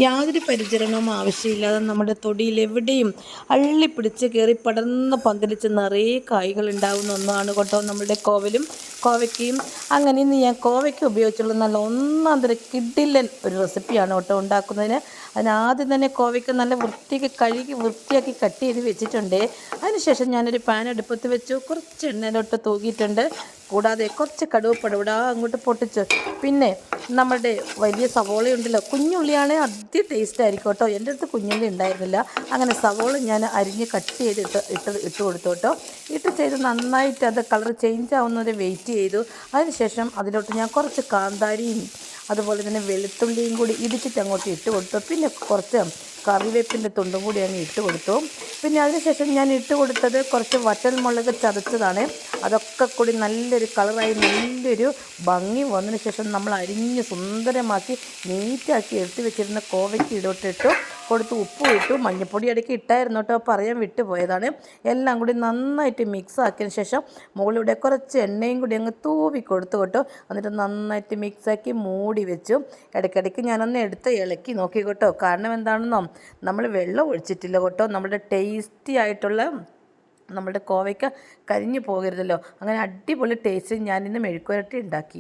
യാതൊരു പരിചരണവും ആവശ്യമില്ലാതെ നമ്മുടെ തൊടിയിൽ എവിടെയും അള്ളിപ്പിടിച്ച് കയറി പടർന്ന് പന്തലിച്ച് നിറയെ കായ്കൾ ഉണ്ടാകുന്ന ഒന്നാണ് കേട്ടോ നമ്മുടെ കോവലും കോവയ്ക്കയും. അങ്ങനെ ഇന്ന് ഞാൻ കോവയ്ക്ക ഉപയോഗിച്ചുള്ള നല്ല ഒന്നാം തരം കിഡിലൻ ഒരു റെസിപ്പിയാണ് കേട്ടോ ഉണ്ടാക്കുന്നതിന്. അതിനാദ്യം തന്നെ കോവയ്ക്ക നല്ല വൃത്തിക്ക് കഴുകി വൃത്തിയാക്കി കട്ട് ചെയ്ത് വെച്ചിട്ടുണ്ട്. അതിനുശേഷം ഞാനൊരു പാൻ അടുപ്പത്ത് വെച്ചു, കുറച്ച് എണ്ണയിലോട്ട് തൂക്കിയിട്ടുണ്ട്. കൂടാതെ കുറച്ച് കടുവപ്പടവിടാ അങ്ങോട്ട് പൊട്ടിച്ചു. പിന്നെ നമ്മുടെ വലിയ സവോളയുണ്ടല്ലോ, കുഞ്ഞുള്ളിയാണ് അതി ടേസ്റ്റ് ആയിരിക്കും കേട്ടോ. എൻ്റെ അടുത്ത് കുഞ്ഞുള്ളി ഉണ്ടായിരുന്നില്ല. അങ്ങനെ സവോള ഞാൻ അരിഞ്ഞ് കട്ട് ചെയ്ത് ഇട്ട് കൊടുത്തു കേട്ടോ. ചെയ്ത് നന്നായിട്ട് അത് കളർ ചേഞ്ച് ആവുന്നവരെ വെയിറ്റ് ചെയ്തു. അതിനുശേഷം അതിലോട്ട് ഞാൻ കുറച്ച് കാന്താരിയും അതുപോലെ തന്നെ വെളുത്തുള്ളിയും കൂടി ഇടിച്ചിട്ട് അങ്ങോട്ട് ഇട്ട് കൊടുത്തു. പിന്നെ കുറച്ച് കറിവേപ്പിൻ്റെ തുണ്ടും കൂടി അങ്ങ് ഇട്ട് കൊടുത്തു. പിന്നെ അതിനുശേഷം ഞാൻ ഇട്ട് കൊടുത്തത് കുറച്ച് വറ്റൽമുളക് ചതച്ചതാണ്. അതൊക്കെ കൂടി നല്ലൊരു കളറായി നല്ലൊരു ഭംഗി വന്നതിന് ശേഷം നമ്മൾ അരിഞ്ഞ് സുന്ദരമാക്കി നീറ്റാക്കി എടുത്ത് വെച്ചിരുന്ന കോവയ്ക്ക് ഇടോട്ടിട്ടു കൊടുത്ത് ഉപ്പും ഇട്ടു. മഞ്ഞൾപ്പൊടി ഇടയ്ക്ക് ഇട്ടായിരുന്നു കേട്ടോ, പറയാൻ വിട്ടുപോയതാണ്. എല്ലാം കൂടി നന്നായിട്ട് മിക്സ് ആക്കിയതിന് ശേഷം മുകളിലൂടെ കുറച്ച് എണ്ണയും കൂടി അങ്ങ് തൂവി കൊടുത്തു കേട്ടോ. എന്നിട്ട് നന്നായിട്ട് മിക്സാക്കി മൂടി വെച്ചു. ഇടയ്ക്കിടയ്ക്ക് ഞാനൊന്ന് എടുത്ത് ഇളക്കി നോക്കി കേട്ടോ. കാരണം എന്താണെന്നോ, നമ്മൾ വെള്ളം ഒഴിച്ചിട്ടില്ല കേട്ടോ. നമ്മുടെ ടേസ്റ്റി ആയിട്ടുള്ള നമ്മുടെ കോവയ്ക്ക കരിഞ്ഞു പോകരുതല്ലോ. അങ്ങനെ അടിപൊളി ടേസ്റ്റ് ഞാനിന്ന് മെഴുക്കുവരട്ടി ഉണ്ടാക്കി.